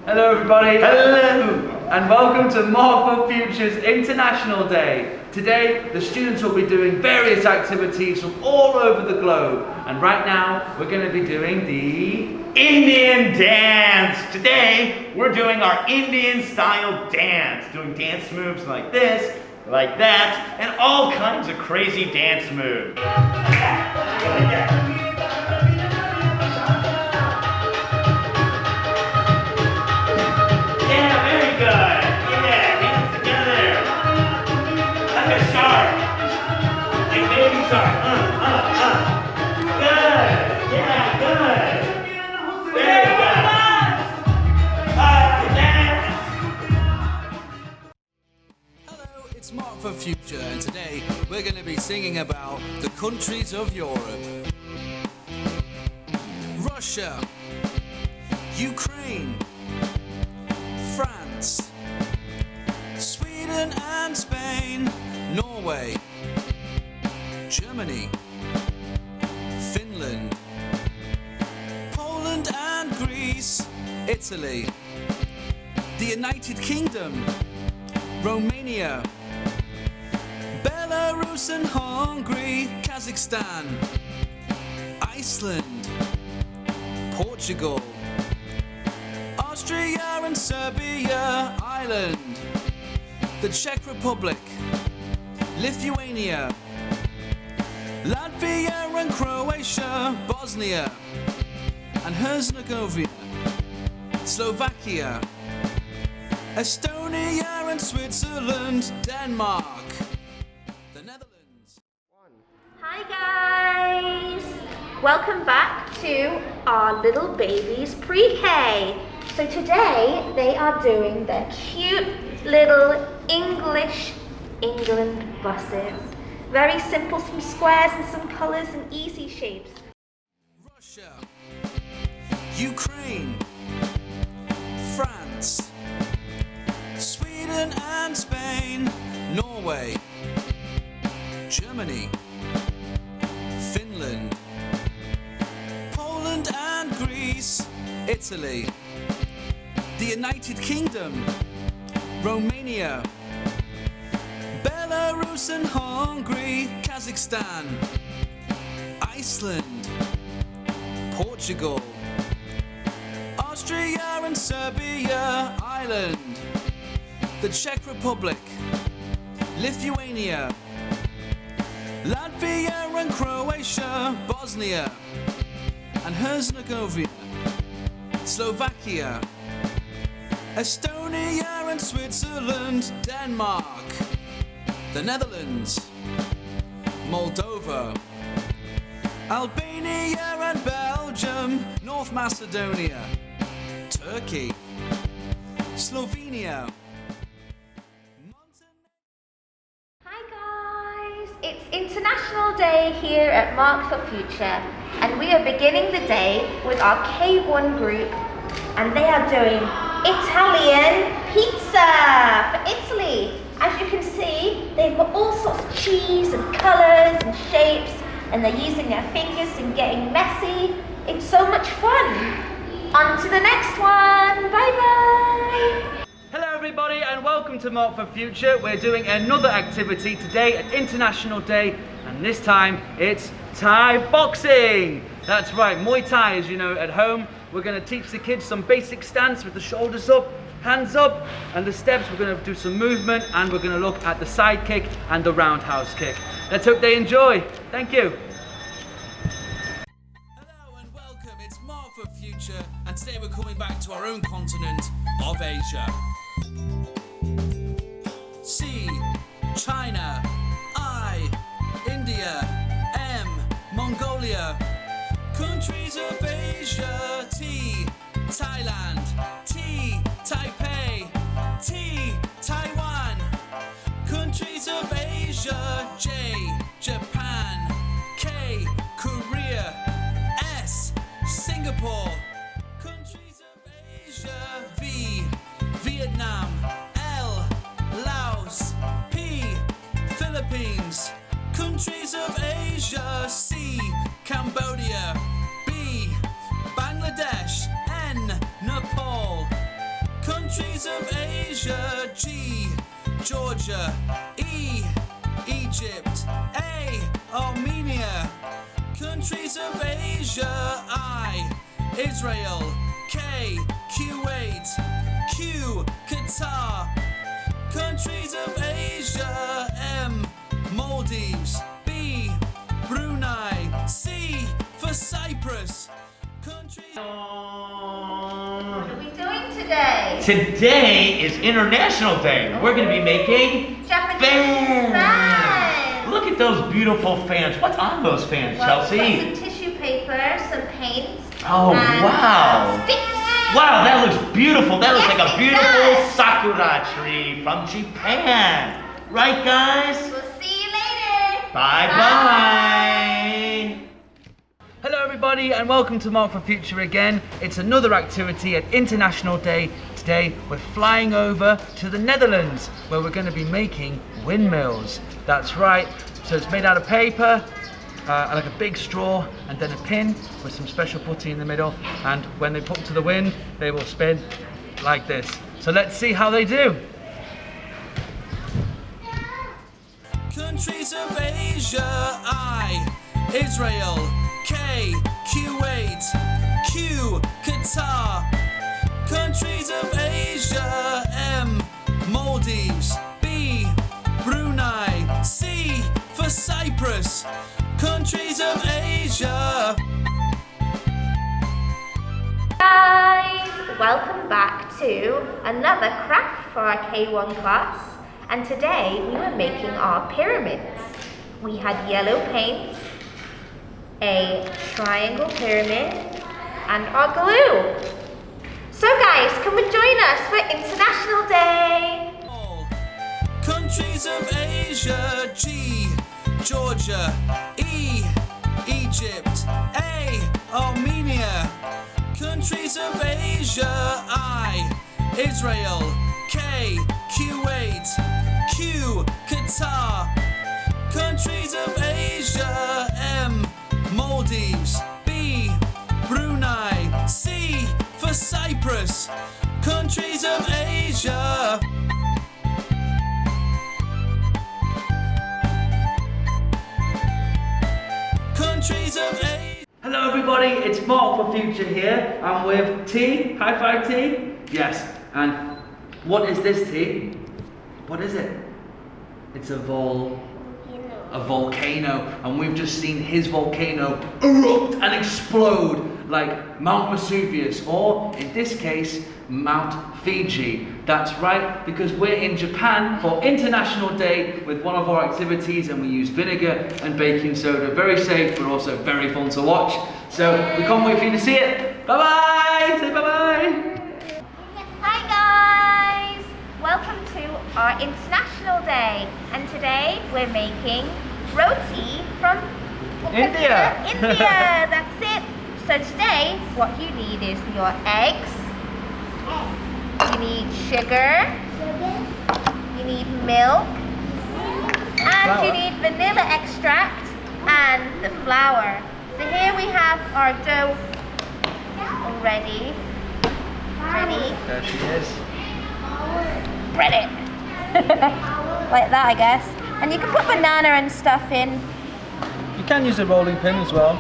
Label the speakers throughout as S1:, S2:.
S1: Hello everybody.
S2: Hello.
S1: And welcome to Mark for Future's International Day. Today the students will be doing various activities from all over the globe. And right now we're going to be doing the
S2: Indian dance. Today we're doing our Indian style dance. Doing dance moves like this, like that, and all kinds of crazy dance moves.
S1: Hello, it's Mark for Future, and today we're going to be singing about the countries of Europe. Russia, Ukraine, France, Sweden and Spain, Norway, Germany, Finland, Poland and Greece, Italy, the United Kingdom, Romania, Belarus and Hungary, Kazakhstan, Iceland, Portugal, Austria and Serbia, Ireland, the Czech Republic, Lithuania, Latvia and Croatia, Bosnia and Herzegovina, Slovakia, Estonia and Switzerland, Denmark, the Netherlands.
S3: Hi guys! Welcome back to our little babies pre-K. So today they are doing their cute little English England buses. Very simple, some squares and some colours and easy shapes.
S1: Russia, Ukraine, France, Sweden and Spain, Norway, Germany, Finland, Poland and Greece, Italy, the United Kingdom, Romania, Belarus and Hungary, Kazakhstan, Iceland, Portugal, Austria and Serbia, Ireland, the Czech Republic, Lithuania, Latvia and Croatia, Bosnia and Herzegovina, Slovakia, Estonia and Switzerland, Denmark, the Netherlands, Moldova, Albania and Belgium, North Macedonia, Turkey, Slovenia,
S3: Hi guys! It's International Day here at Mark for Future, and we are beginning the day with our K1 group, and they are doing Italian pizza for Italy. As you can see, they've got all sorts of cheese and colours and shapes, and they're using their fingers and getting messy. It's so much fun. On to the next one. Bye bye.
S1: Hello everybody and welcome to Mark for Future. We're doing another activity today at International Day, and this time it's Thai boxing. That's right, Muay Thai, as you know at home. We're going to teach the kids some basic stance with the shoulders up, hands up, and the steps. We're going to do some movement, and we're going to look at the side kick and the roundhouse kick. Let's hope they enjoy. Thank you. Hello and welcome, it's Mark for Future, and today we're coming back to our own continent of Asia. C, China. I, India. M, Mongolia. Countries of Asia. T, Thailand. T, Taipei. T, Taiwan. Countries of Asia. J, Japan. K, Korea. S, Singapore. Countries of Asia. V, Vietnam. L, Laos. P, Philippines. Countries of Asia. C, Cambodia. B, Bangladesh. N, Nepal. Countries of Asia. G, Georgia. E, Egypt. A, Armenia. Countries of Asia. I, Israel. K, Kuwait. Q, Qatar. Countries of Asia. M, Maldives. B, Brunei. C, for Cyprus. Countries.
S3: What are we doing today?
S2: Today is International Day. We're going to be making
S3: Japanese
S2: fans.
S3: fans.
S2: Look at those beautiful fans. What's on those fans,
S3: Well,
S2: Chelsea?
S3: we've got some tissue paper, some paint.
S2: Oh,
S3: and
S2: wow.
S3: sticks.
S2: Wow, that looks beautiful. That looks
S3: Yes,
S2: like a
S3: it
S2: beautiful
S3: does.
S2: sakura tree from Japan. Right, guys?
S3: We'll see you later.
S2: Bye-bye.
S1: Hello everybody and welcome to Mark for Future again. It's another activity at International Day. Today we're flying over to the Netherlands where we're going to be making windmills. That's right. So it's made out of paper, like a big straw, and then a pin with some special putty in the middle, and when they put to the wind they will spin like this. So let's see how they do. Countries of Asia. I, Israel. K, Kuwait. Q, Qatar. Countries of Asia. M, Maldives. B, Brunei. C, for Cyprus. Countries of Asia.
S3: Guys, welcome back to another craft for our K1 class. And today we were making our pyramids. We had yellow paint, a triangle pyramid, and our glue. So guys, come and join us for International Day.
S1: Countries of Asia. G, Georgia. E, Egypt. A, Armenia. Countries of Asia. I, Israel. K, Kuwait. Q, Qatar. Countries of Asia. M, Maldives. B, Brunei. C, for Cyprus. Countries of Asia. Countries of Asia. Hello everybody, it's Mark for Future here. I'm with T. High five, T. Yes. And what is this, T? What is it? It's a volcano, and we've just seen his volcano erupt and explode like Mount Vesuvius, or in this case, Mount Fiji. That's right, because we're in Japan for International Day with one of our activities, and we use vinegar and baking soda. Very safe, but also very fun to watch. So we can't wait for you to see it. Bye-bye! Say bye-bye!
S3: Hi guys! Welcome to our International Day. And today we're making roti from
S1: India.
S3: India, that's it. So today what you need is your eggs, you need sugar, you need milk, and you need vanilla extract and the flour. So here we have our dough already. Ready?
S1: There she is.
S3: Spread it. Like that, I guess. And you can put banana and stuff in.
S1: You can use a rolling pin as well,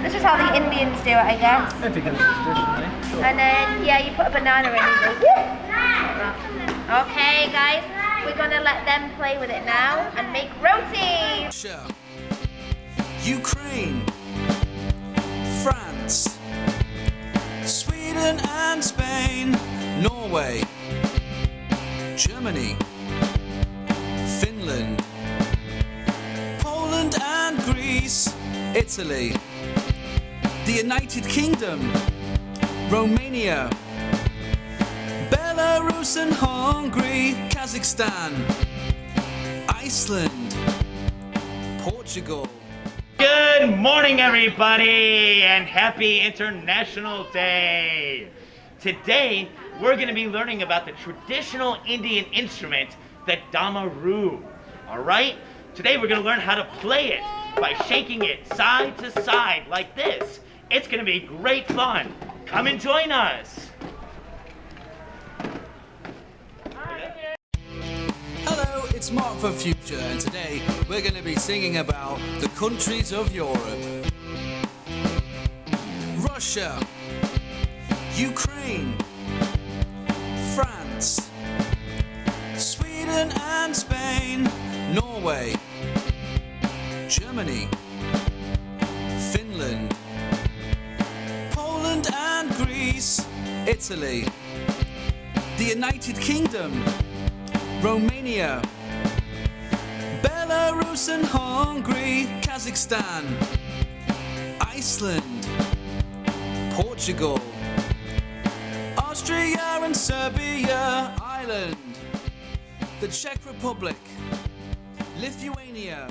S3: This is how the Indians do it, I guess.
S1: if you can traditionally. Sure.
S3: And then, yeah, you put a banana in and you go, whoop, like that. Okay, guys, we're gonna let them play with it now and make roti.
S1: Russia, Ukraine, France, Sweden and Spain, Norway, Germany, Finland, Poland and Greece, Italy, the United Kingdom, Romania, Belarus and Hungary, Kazakhstan, Iceland, Portugal.
S2: Good morning, everybody, and happy International Day. Today, we're going to be learning about the traditional Indian instrument, the damaru. All right? Today, we're going to learn how to play it by shaking it side to side like this. It's going to be great fun. Come and join us.
S1: it's Mark for Future, and today we're going to be singing about the countries of Europe. Russia, Ukraine, France, Sweden and Spain, Norway, Germany, Finland, Poland and Greece, Italy, the United Kingdom, Romania, Belarus and Hungary, Kazakhstan, Iceland, Portugal, Austria and Serbia, Ireland, the Czech Republic, Lithuania,